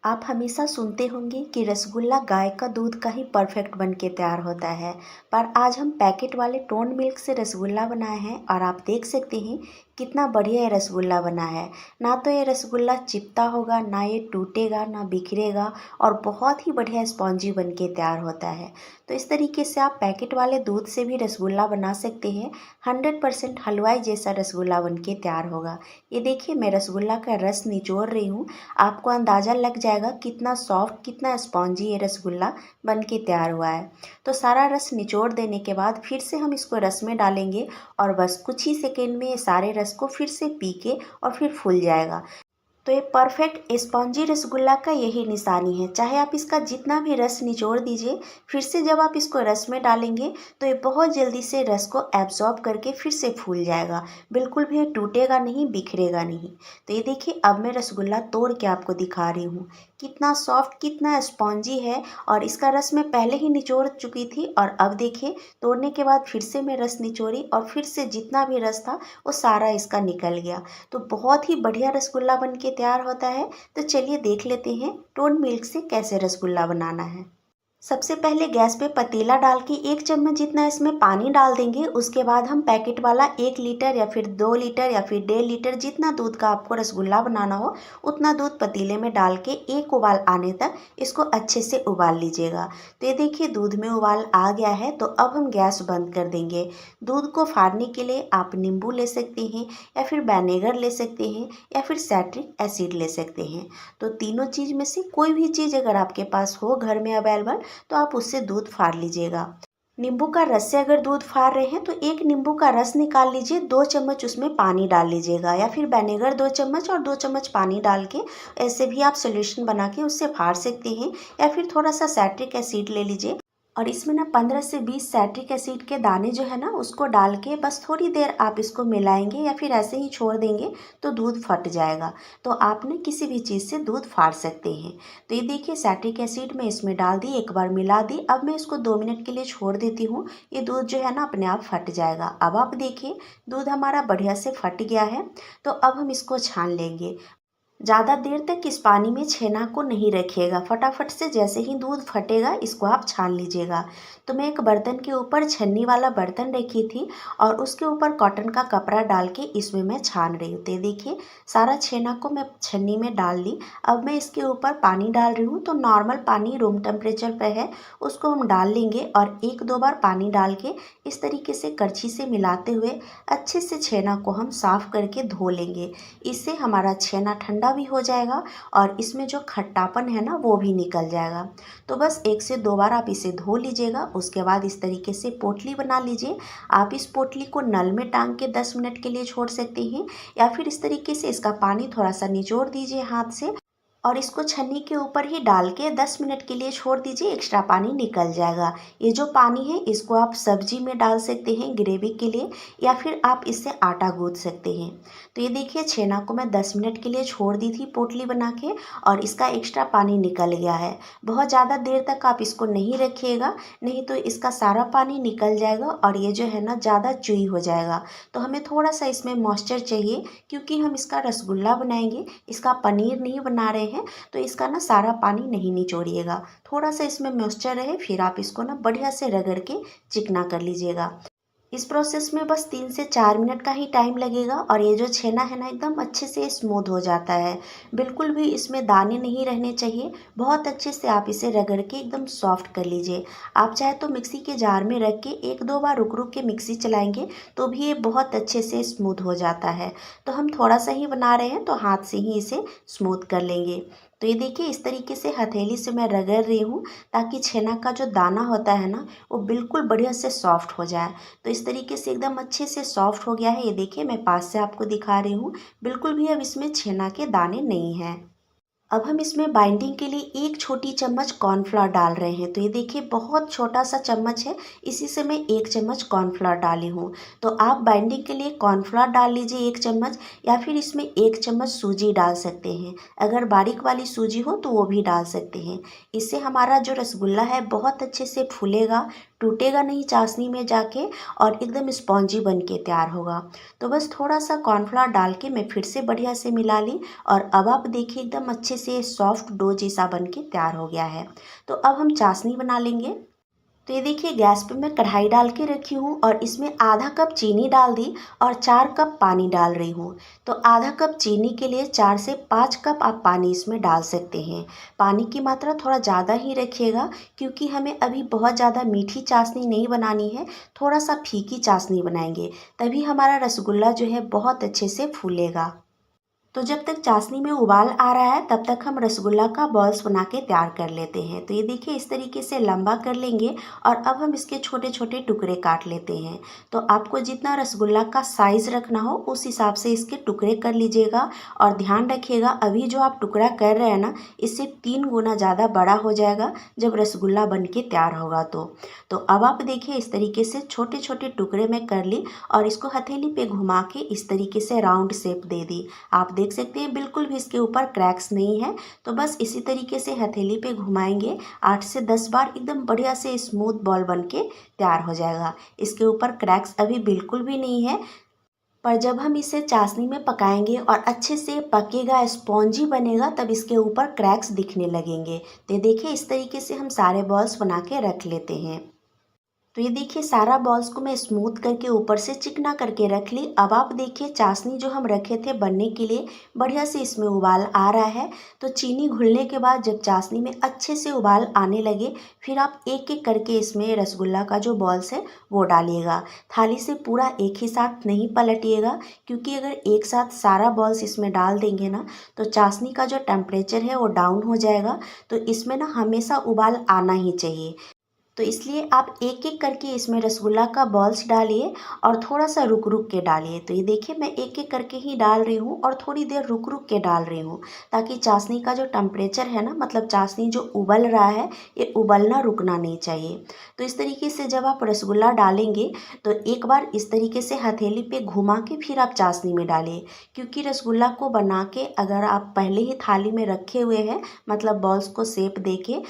आप हमेशा सुनते होंगे कि रसगुल्ला गाय का दूध का ही परफेक्ट बन के तैयार होता है। पर आज हम पैकेट वाले टोन मिल्क से रसगुल्ला बनाए हैं और आप देख सकते हैं कितना बढ़िया ये रसगुल्ला बना है। ना तो ये रसगुल्ला चिपता होगा, ना ये टूटेगा, ना बिखरेगा और बहुत ही बढ़िया स्पॉन्जी बन के तैयार होता है। तो इस तरीके से आप पैकेट वाले दूध से भी रसगुल्ला बना सकते हैं। 100% हलवाई जैसा रसगुल्ला बन के तैयार होगा। ये देखिए, मैं रसगुल्ला का रस निचोड़ रही हूँ। आपको अंदाज़ा लग जाएगा कितना सॉफ्ट, कितना स्पॉन्जी ये रसगुल्ला बन के तैयार हुआ है। तो सारा रस निचोड़ देने के बाद फिर से हम इसको रस में डालेंगे और बस कुछ ही सेकेंड में ये सारे रस को फिर से पी के और फिर फूल जाएगा। तो ये परफेक्ट स्पॉन्जी रसगुल्ला का यही निशानी है। चाहे आप इसका जितना भी रस निचोड़ दीजिए, फिर से जब आप इसको रस में डालेंगे तो ये बहुत जल्दी से रस को एब्जॉर्ब करके फिर से फूल जाएगा। बिल्कुल भी ये टूटेगा नहीं, बिखरेगा नहीं। तो ये देखिए, अब मैं रसगुल्ला तोड़ के आपको दिखा रही हूँ कितना सॉफ्ट, कितना स्पॉन्जी है। और इसका रस मैं पहले ही निचोड़ चुकी थी और अब देखिए, तोड़ने के बाद फिर से मैं रस निचोड़ी और फिर से जितना भी रस था वो सारा इसका निकल गया। तो बहुत ही बढ़िया रसगुल्ला बन के तैयार होता है। तो चलिए देख लेते हैं टोन मिल्क से कैसे रसगुल्ला बनाना है। सबसे पहले गैस पे पतीला डाल के 1 चम्मच जितना इसमें पानी डाल देंगे। उसके बाद हम पैकेट वाला 1 लीटर या फिर 2 लीटर या फिर 1.5 लीटर, जितना दूध का आपको रसगुल्ला बनाना हो उतना दूध पतीले में डाल के एक उबाल आने तक इसको अच्छे से उबाल लीजिएगा। तो ये देखिए, दूध में उबाल आ गया है। तो अब हम गैस बंद कर देंगे। दूध को फाड़ने के लिए आप नींबू ले सकते हैं या फिर विनेगर ले सकते हैं या फिर साइट्रिक एसिड ले सकते हैं। तो तीनों चीज़ में से कोई भी चीज़ अगर आपके पास हो घर में अवेलेबल तो आप उससे दूध फाड़ लीजिएगा। नींबू का रस से अगर दूध फाड़ रहे हैं तो 1 नींबू का रस निकाल लीजिए, 2 चम्मच उसमें पानी डाल लीजिएगा या फिर विनेगर 2 चम्मच और 2 चम्मच पानी डाल के ऐसे भी आप सोल्यूशन बना के उससे फाड़ सकते हैं। या फिर थोड़ा सा साइट्रिक एसिड ले लीजिए और इसमें ना 15 से 20 साइट्रिक एसिड के दाने जो है ना उसको डाल के बस थोड़ी देर आप इसको मिलाएंगे या फिर ऐसे ही छोड़ देंगे तो दूध फट जाएगा। तो आप ना किसी भी चीज़ से दूध फाड़ सकते हैं। तो ये देखिए, साइट्रिक एसिड मैं इसमें डाल दी, एक बार मिला दी। अब मैं इसको 2 मिनट के लिए छोड़ देती हूँ। ये दूध जो है ना अपने आप फट जाएगा। अब आप देखिए, दूध हमारा बढ़िया से फट गया है। तो अब हम इसको छान लेंगे। ज़्यादा देर तक इस पानी में छेना को नहीं रखिएगा, फटाफट से जैसे ही दूध फटेगा इसको आप छान लीजिएगा। तो मैं एक बर्तन के ऊपर छन्नी वाला बर्तन रखी थी और उसके ऊपर कॉटन का कपड़ा डाल के इसमें मैं छान रही हूँ। तो देखिए, सारा छेना को मैं छन्नी में डाल ली। अब मैं इसके ऊपर पानी डाल रही हूँ। तो नॉर्मल पानी रूम टेम्परेचर पर है, उसको हम डाल लेंगे और 1-2 बार पानी डाल के इस तरीके से करछी से मिलाते हुए अच्छे से छेना को हम साफ़ करके धो लेंगे। इससे हमारा छेना ठंडा भी हो जाएगा और इसमें जो खट्टापन है ना वो भी निकल जाएगा। तो बस 1 से 2 बार आप इसे धो लीजिएगा। उसके बाद इस तरीके से पोटली बना लीजिए। आप इस पोटली को नल में टांग के 10 मिनट के लिए छोड़ सकते हैं या फिर इस तरीके से इसका पानी थोड़ा सा निचोड़ दीजिए हाथ से और इसको छन्नी के ऊपर ही डाल के 10 मिनट के लिए छोड़ दीजिए, एक्स्ट्रा पानी निकल जाएगा। ये जो पानी है इसको आप सब्जी में डाल सकते हैं ग्रेवी के लिए या फिर आप इससे आटा गूंथ सकते हैं। तो ये देखिए, छेना को मैं 10 मिनट के लिए छोड़ दी थी पोटली बना के और इसका एक्स्ट्रा पानी निकल गया है। बहुत ज़्यादा देर तक आप इसको नहीं रखिएगा, नहीं तो इसका सारा पानी निकल जाएगा और ये जो है ना ज़्यादा चुई हो जाएगा। तो हमें थोड़ा सा इसमें मॉइस्चर चाहिए क्योंकि हम इसका रसगुल्ला बनाएंगे, इसका पनीर नहीं बना रहे हैं। तो इसका ना सारा पानी नहीं निचोड़िएगा, थोड़ा सा इसमें मॉइस्चर रहे फिर आप इसको ना बढ़िया से रगड़ के चिकना कर लीजिएगा। इस प्रोसेस में बस 3 से 4 मिनट का ही टाइम लगेगा और ये जो छेना है ना एकदम अच्छे से स्मूथ हो जाता है। बिल्कुल भी इसमें दाने नहीं रहने चाहिए। बहुत अच्छे से आप इसे रगड़ के एकदम सॉफ्ट कर लीजिए। आप चाहे तो मिक्सी के जार में रख के 1-2 बार रुक रुक के मिक्सी चलाएंगे तो भी ये बहुत अच्छे से स्मूथ हो जाता है। तो हम थोड़ा सा ही बना रहे हैं तो हाथ से ही इसे स्मूथ कर लेंगे। तो ये देखिए, इस तरीके से हथेली से मैं रगड़ रही हूँ ताकि छेना का जो दाना होता है ना वो बिल्कुल बढ़िया से सॉफ्ट हो जाए। तो इस तरीके से एकदम अच्छे से सॉफ्ट हो गया है। ये देखिए, मैं पास से आपको दिखा रही हूँ, बिल्कुल भी अब इसमें छेना के दाने नहीं हैं। अब हम इसमें बाइंडिंग के लिए 1 छोटी चम्मच कॉर्नफ्लोर डाल रहे हैं। तो ये देखिए, बहुत छोटा सा चम्मच है, इसी से मैं 1 चम्मच कॉर्नफ्लोर डाली हूँ। तो आप बाइंडिंग के लिए कॉर्नफ्लोर डाल लीजिए 1 चम्मच या फिर इसमें 1 चम्मच सूजी डाल सकते हैं। अगर बारीक वाली सूजी हो तो वो भी डाल सकते हैं। इससे हमारा जो रसगुल्ला है बहुत अच्छे से फूलेगा, टूटेगा नहीं चाशनी में जाके और एकदम स्पॉन्जी बन के तैयार होगा। तो बस थोड़ा सा कॉर्नफ्लावर डाल के मैं फिर से बढ़िया से मिला ली और अब आप देखिए एकदम अच्छे से सॉफ्ट डो जैसा बन के तैयार हो गया है। तो अब हम चाशनी बना लेंगे। तो ये देखिए गैस पे मैं कढ़ाई डाल के रखी हूँ और इसमें आधा कप चीनी डाल दी और 4 कप पानी डाल रही हूँ। तो आधा कप चीनी के लिए 4 से 5 कप आप पानी इसमें डाल सकते हैं। पानी की मात्रा थोड़ा ज़्यादा ही रखिएगा क्योंकि हमें अभी बहुत ज़्यादा मीठी चाशनी नहीं बनानी है, थोड़ा सा फीकी चाशनी बनाएंगे, तभी हमारा रसगुल्ला जो है बहुत अच्छे से फूलेगा। तो जब तक चाशनी में उबाल आ रहा है तब तक हम रसगुल्ला का बॉल्स बना के तैयार कर लेते हैं। तो ये देखिए इस तरीके से लंबा कर लेंगे और अब हम इसके छोटे छोटे टुकड़े काट लेते हैं। तो आपको जितना रसगुल्ला का साइज़ रखना हो उस हिसाब से इसके टुकड़े कर लीजिएगा और ध्यान रखिएगा अभी जो आप टुकड़ा कर रहे हैं ना, इससे 3 गुना ज़्यादा बड़ा हो जाएगा जब रसगुल्ला बन के तैयार होगा। तो अब आप देखिए इस तरीके से छोटे छोटे टुकड़े में कर ली और इसको हथेली पे घुमा के इस तरीके से राउंड शेप दे दी। आप देख सकते हैं बिल्कुल भी इसके ऊपर क्रैक्स नहीं है। तो बस इसी तरीके से हथेली पे घुमाएंगे 8 से 10 बार, एकदम बढ़िया से स्मूथ बॉल बन के तैयार हो जाएगा। इसके ऊपर क्रैक्स अभी बिल्कुल भी नहीं है, पर जब हम इसे चाशनी में पकाएंगे और अच्छे से पकेगा, स्पॉन्जी बनेगा, तब इसके ऊपर क्रैक्स दिखने लगेंगे। तो देखिए इस तरीके से हम सारे बॉल्स बना के रख लेते हैं। तो ये देखिए सारा बॉल्स को मैं स्मूथ करके ऊपर से चिकना करके रख ली। अब आप देखिए चाशनी जो हम रखे थे बनने के लिए, बढ़िया से इसमें उबाल आ रहा है। तो चीनी घुलने के बाद जब चाशनी में अच्छे से उबाल आने लगे, फिर आप एक एक करके इसमें रसगुल्ला का जो बॉल्स है वो डालिएगा। थाली से पूरा एक ही साथ नहीं पलटिएगा क्योंकि अगर एक साथ सारा बॉल्स इसमें डाल देंगे ना तो चाशनी का जो टेम्परेचर है वो डाउन हो जाएगा। तो इसमें ना हमेशा उबाल आना ही चाहिए। तो इसलिए आप एक एक करके इसमें रसगुल्ला का बॉल्स डालिए और थोड़ा सा रुक रुक के डालिए। तो ये देखिए मैं एक एक करके ही डाल रही हूँ और थोड़ी देर रुक रुक के डाल रही हूँ ताकि चाशनी का जो टेम्परेचर है ना, मतलब चाशनी जो उबल रहा है, ये उबलना रुकना नहीं चाहिए। तो इस तरीके से जब आप रसगुल्ला डालेंगे तो एक बार इस तरीके से हथेली पे घुमा के फिर आप चाशनी में डालिए क्योंकि रसगुल्ला को बना के अगर आप पहले ही थाली में रखे हुए हैं, मतलब बॉल्स को शेप दे के,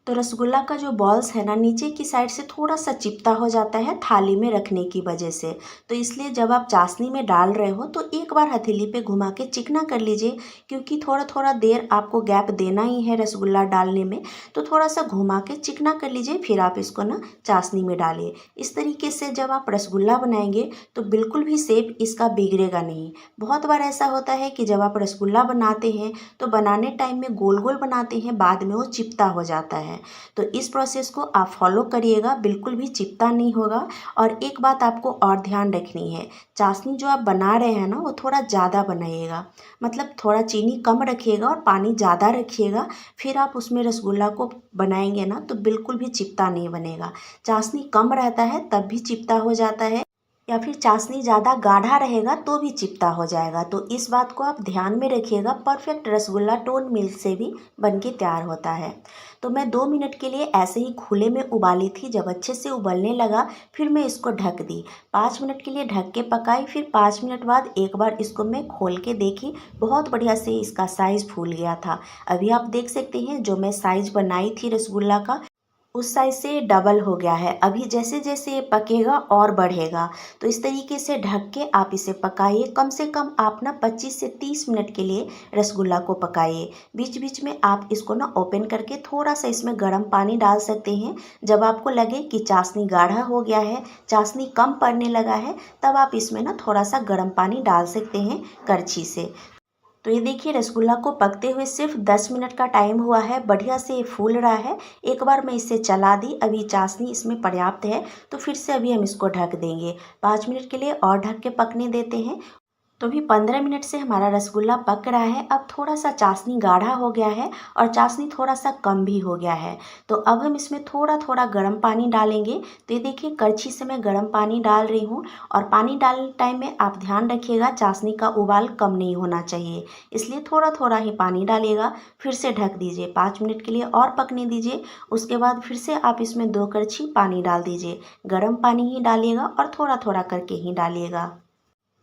तो रसगुल्ला का जो बॉल्स है ना नीचे की साइड से थोड़ा सा चिपटा हो जाता है थाली में रखने की वजह से। तो इसलिए जब आप चाशनी में डाल रहे हो तो एक बार हथेली पे घुमा के चिकना कर लीजिए क्योंकि थोड़ा थोड़ा देर आपको गैप देना ही है रसगुल्ला डालने में। तो थोड़ा सा घुमा के चिकना कर लीजिए, फिर आप इसको ना चाशनी में डालिए। इस तरीके से जब आप रसगुल्ला बनाएंगे तो बिल्कुल भी शेप इसका बिगड़ेगा नहीं। बहुत बार ऐसा होता है कि जब आप रसगुल्ला बनाते हैं तो बनाने टाइम में गोल गोल बनाते हैं, बाद में वो चिपटा हो जाता है। तो इस प्रोसेस को आप फॉलो करिएगा, बिल्कुल भी चिपटा नहीं होगा। और एक बात आपको और ध्यान रखनी है, चाशनी जो आप बना रहे हैं ना वो थोड़ा ज़्यादा बनाइएगा, मतलब थोड़ा चीनी कम रखिएगा और पानी ज़्यादा रखिएगा। फिर आप उसमें रसगुल्ला को बनाएंगे ना तो बिल्कुल भी चिपटा नहीं बनेगा। चाशनी कम रहता है तब भी चिपटा हो जाता है, या फिर चाशनी ज़्यादा गाढ़ा रहेगा तो भी चिपटा हो जाएगा। तो इस बात को आप ध्यान में रखिएगा। परफेक्ट रसगुल्ला टोन मिल्क से भी बनके तैयार होता है। तो मैं 2 मिनट के लिए ऐसे ही खुले में उबाली थी। जब अच्छे से उबलने लगा फिर मैं इसको ढक दी, 5 मिनट के लिए ढक के पकाई। फिर 5 मिनट बाद एक बार इसको मैं खोल के देखी, बहुत बढ़िया से इसका साइज़ फूल गया था। अभी आप देख सकते हैं जो मैं साइज़ बनाई थी रसगुल्ला का उस साइज से डबल हो गया है। अभी जैसे जैसे ये पकेगा और बढ़ेगा। तो इस तरीके से ढक के आप इसे पकाइए। कम से कम आप ना 25 से 30 मिनट के लिए रसगुल्ला को पकाइए। बीच बीच में आप इसको ना ओपन करके थोड़ा सा इसमें गर्म पानी डाल सकते हैं। जब आपको लगे कि चाशनी गाढ़ा हो गया है, चाशनी कम पड़ने लगा है, तब आप इसमें ना थोड़ा सा गर्म पानी डाल सकते हैं करछी से। तो ये देखिए रसगुल्ला को पकते हुए सिर्फ 10 मिनट का टाइम हुआ है, बढ़िया से ये फूल रहा है। एक बार मैं इसे चला दी, अभी चाशनी इसमें पर्याप्त है तो फिर से अभी हम इसको ढक देंगे। 5 मिनट के लिए और ढक के पकने देते हैं। तो अभी 15 मिनट से हमारा रसगुल्ला पक रहा है। अब थोड़ा सा चाशनी गाढ़ा हो गया है और चाशनी थोड़ा सा कम भी हो गया है। तो अब हम इसमें थोड़ा थोड़ा गर्म पानी डालेंगे। तो ये देखिए करछी से मैं गर्म पानी डाल रही हूँ और पानी डालने टाइम में आप ध्यान रखिएगा चाशनी का उबाल कम नहीं होना चाहिए, इसलिए थोड़ा थोड़ा ही पानी डालिएगा। फिर से ढक दीजिए, 5 मिनट के लिए और पकने दीजिए। उसके बाद फिर से आप इसमें 2 करछी पानी डाल दीजिए। गर्म पानी ही डालिएगा और थोड़ा थोड़ा करके ही डालिएगा।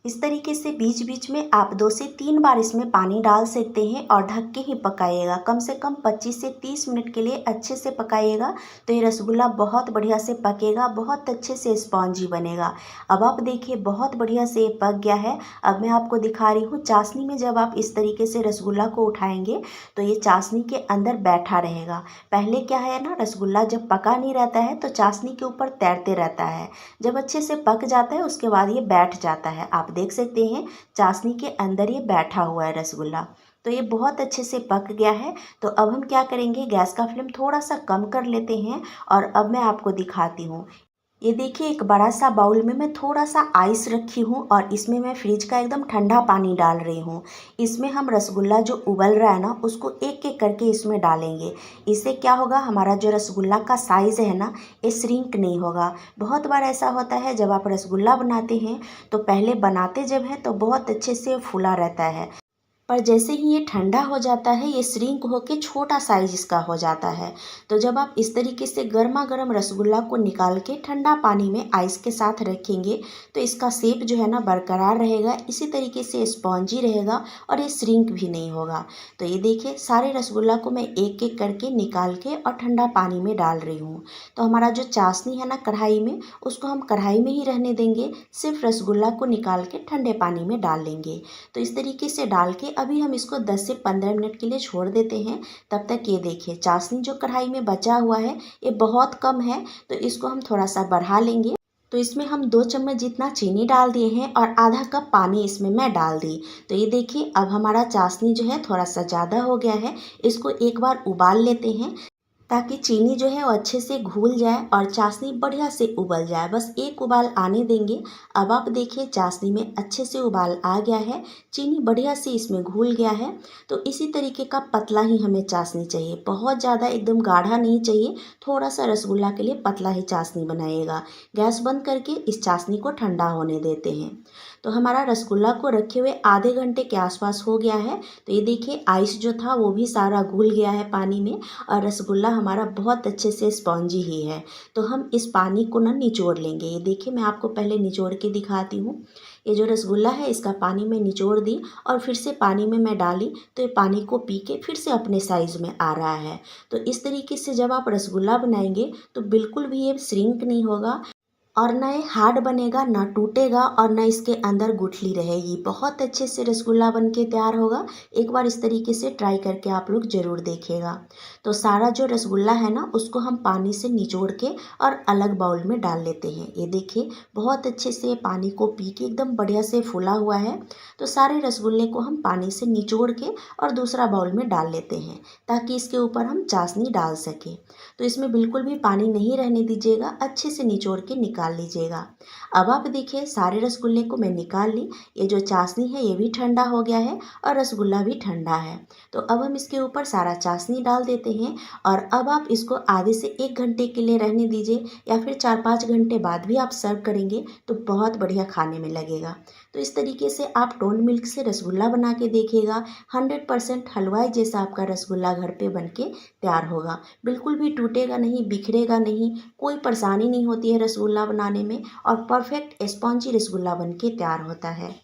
इस तरीके से बीच बीच में आप 2 से 3 बार इसमें पानी डाल सकते हैं और ढक के ही पकाइएगा। कम से कम 25 से 30 मिनट के लिए अच्छे से पकाइएगा, तो ये रसगुल्ला बहुत बढ़िया से पकेगा, बहुत अच्छे से स्पॉन्जी बनेगा। अब आप देखिए बहुत बढ़िया से ये पक गया है। अब मैं आपको दिखा रही हूँ चाशनी में जब आप इस तरीके से रसगुल्ला को उठाएंगे तो ये चाशनी के अंदर बैठा रहेगा। पहले क्या है ना, रसगुल्ला जब पका नहीं रहता है तो चाशनी के ऊपर तैरते रहता है। जब अच्छे से पक जाता है उसके बाद ये बैठ जाता है। आप देख सकते हैं चाशनी के अंदर ये बैठा हुआ है रसगुल्ला। तो ये बहुत अच्छे से पक गया है। तो अब हम क्या करेंगे, गैस का फ्लेम थोड़ा सा कम कर लेते हैं और अब मैं आपको दिखाती हूँ। ये देखिए एक बड़ा सा बाउल में मैं थोड़ा सा आइस रखी हूँ और इसमें मैं फ्रिज का एकदम ठंडा पानी डाल रही हूँ। इसमें हम रसगुल्ला जो उबल रहा है ना उसको एक एक करके इसमें डालेंगे। इससे क्या होगा, हमारा जो रसगुल्ला का साइज़ है ना ये श्रिंक नहीं होगा। बहुत बार ऐसा होता है जब आप रसगुल्ला बनाते हैं तो पहले बनाते जब हैं तो बहुत अच्छे से फूला रहता है, पर जैसे ही ये ठंडा हो जाता है ये श्रिंक होके छोटा साइज इसका हो जाता है। तो जब आप इस तरीके से गर्मा गर्म रसगुल्ला को निकाल के ठंडा पानी में आइस के साथ रखेंगे तो इसका शेप जो है ना बरकरार रहेगा, इसी तरीके से स्पॉन्जी रहेगा और ये श्रिंक भी नहीं होगा। तो ये देखिए सारे रसगुल्ला को मैं एक एक करके निकाल के और ठंडा पानी में डाल रही हूँ। तो हमारा जो चाशनी है ना कढ़ाई में, उसको हम कढ़ाई में ही रहने देंगे, सिर्फ रसगुल्ला को निकाल के ठंडे पानी में डाल लेंगे। तो इस तरीके से डाल के अभी हम इसको 10 से 15 मिनट के लिए छोड़ देते हैं। तब तक ये देखिए चाशनी जो कढ़ाई में बचा हुआ है ये बहुत कम है, तो इसको हम थोड़ा सा बढ़ा लेंगे। तो इसमें हम 2 चम्मच जितना चीनी डाल दिए हैं और आधा कप पानी इसमें मैं डाल दी। तो ये देखिए अब हमारा चाशनी जो है थोड़ा सा ज़्यादा हो गया है। इसको एक बार उबाल लेते हैं ताकि चीनी जो है वो अच्छे से घुल जाए और चाशनी बढ़िया से उबल जाए। बस एक उबाल आने देंगे। अब आप देखिए चाशनी में अच्छे से उबाल आ गया है, चीनी बढ़िया से इसमें घुल गया है। तो इसी तरीके का पतला ही हमें चाशनी चाहिए, बहुत ज़्यादा एकदम गाढ़ा नहीं चाहिए। थोड़ा सा रसगुल्ला के लिए पतला ही चाशनी बनाइएगा। गैस बंद करके इस चाशनी को ठंडा होने देते हैं। तो हमारा रसगुल्ला को रखे हुए आधे घंटे के आसपास हो गया है। तो ये देखिए आइस जो था वो भी सारा घुल गया है पानी में और रसगुल्ला हमारा बहुत अच्छे से स्पॉन्जी ही है। तो हम इस पानी को ना निचोड़ लेंगे। ये देखिए मैं आपको पहले निचोड़ के दिखाती हूँ। ये जो रसगुल्ला है इसका पानी में निचोड़ दी और फिर से पानी में मैं डाली, तो ये पानी को पी के फिर से अपने साइज़ में आ रहा है। तो इस तरीके से जब आप रसगुल्ला बनाएंगे तो बिल्कुल भी ये श्रिंक नहीं होगा और ना ये हार्ड बनेगा, ना टूटेगा और ना इसके अंदर गुठली रहेगी। बहुत अच्छे से रसगुल्ला बन के तैयार होगा। एक बार इस तरीके से ट्राई करके आप लोग ज़रूर देखिएगा। तो सारा जो रसगुल्ला है ना उसको हम पानी से निचोड़ के और अलग बाउल में डाल लेते हैं। ये देखिए बहुत अच्छे से पानी को पी के एकदम बढ़िया से फूला हुआ है। तो सारे रसगुल्ले को हम पानी से निचोड़ के और दूसरा बाउल में डाल लेते हैं ताकि इसके ऊपर हम चाशनी डाल सकें। तो इसमें बिल्कुल भी पानी नहीं रहने दीजिएगा, अच्छे से निचोड़ के निकाल लीजिएगा। अब आप देखिए सारे रसगुल्ले को मैं निकाल ली। ये जो चाशनी है ये भी ठंडा हो गया है और रसगुल्ला भी ठंडा है। तो अब हम इसके ऊपर सारा चाशनी डाल देते हैं और अब आप इसको आधे से 1 घंटे के लिए रहने दीजिए या फिर 4-5 घंटे बाद भी आप सर्व करेंगे तो बहुत बढ़िया खाने में लगेगा। तो इस तरीके से आप टोन मिल्क से रसगुल्ला बना के देखिएगा। 100% हलवाई जैसा आपका रसगुल्ला घर पे बन के तैयार होगा। बिल्कुल भी टूटेगा नहीं, बिखरेगा नहीं, कोई परेशानी नहीं होती है रसगुल्ला बनाने में और परफेक्ट स्पॉन्जी रसगुल्ला बन के तैयार होता है।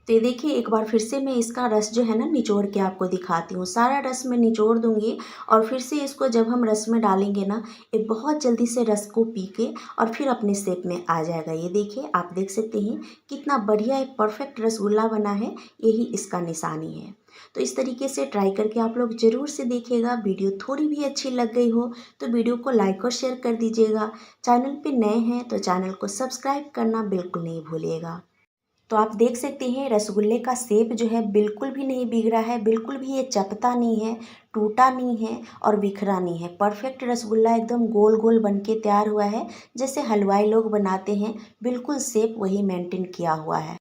तो ये देखिए एक बार फिर से मैं इसका रस जो है ना निचोड़ के आपको दिखाती हूँ। सारा रस मैं निचोड़ दूँगी और फिर से इसको जब हम रस में डालेंगे ना ये बहुत जल्दी से रस को पी के और फिर अपने शेप में आ जाएगा। ये देखिए आप देख सकते हैं कितना बढ़िया एक परफेक्ट रसगुल्ला बना है, यही इसका निशानी है। तो इस तरीके से ट्राई करके आप लोग ज़रूर से देखिएगा। वीडियो थोड़ी भी अच्छी लग गई हो तो वीडियो को लाइक और शेयर कर दीजिएगा। चैनल पे नए हैं तो चैनल को सब्सक्राइब करना बिल्कुल नहीं भूलिएगा। तो आप देख सकते हैं रसगुल्ले का शेप जो है बिल्कुल भी नहीं बिगड़ा है, बिल्कुल भी ये चपटा नहीं है, टूटा नहीं है और बिखरा नहीं है। परफेक्ट रसगुल्ला एकदम गोल गोल बन के तैयार हुआ है, जैसे हलवाई लोग बनाते हैं बिल्कुल शेप वही मेंटेन किया हुआ है।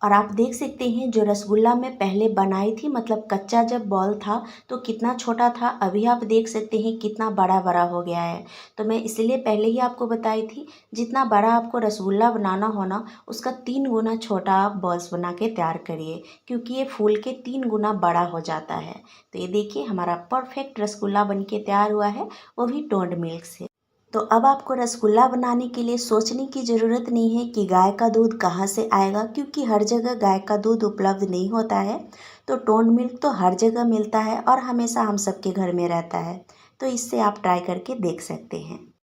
और आप देख सकते हैं जो रसगुल्ला मैं पहले बनाई थी, मतलब कच्चा जब बॉल था तो कितना छोटा था, अभी आप देख सकते हैं कितना बड़ा बड़ा हो गया है। तो मैं इसलिए पहले ही आपको बताई थी जितना बड़ा आपको रसगुल्ला बनाना हो ना उसका 3 गुना छोटा आप बॉल्स बना के तैयार करिए, क्योंकि ये फूल के 3 गुना बड़ा हो जाता है। तो ये देखिए हमारा परफेक्ट रसगुल्ला बन के तैयार हुआ है, वो भी टोंड मिल्क से। तो अब आपको रसगुल्ला बनाने के लिए सोचने की ज़रूरत नहीं है कि गाय का दूध कहाँ से आएगा, क्योंकि हर जगह गाय का दूध उपलब्ध नहीं होता है। तो टोन मिल्क तो हर जगह मिलता है और हमेशा हम सबके घर में रहता है। तो इससे आप ट्राई करके देख सकते हैं।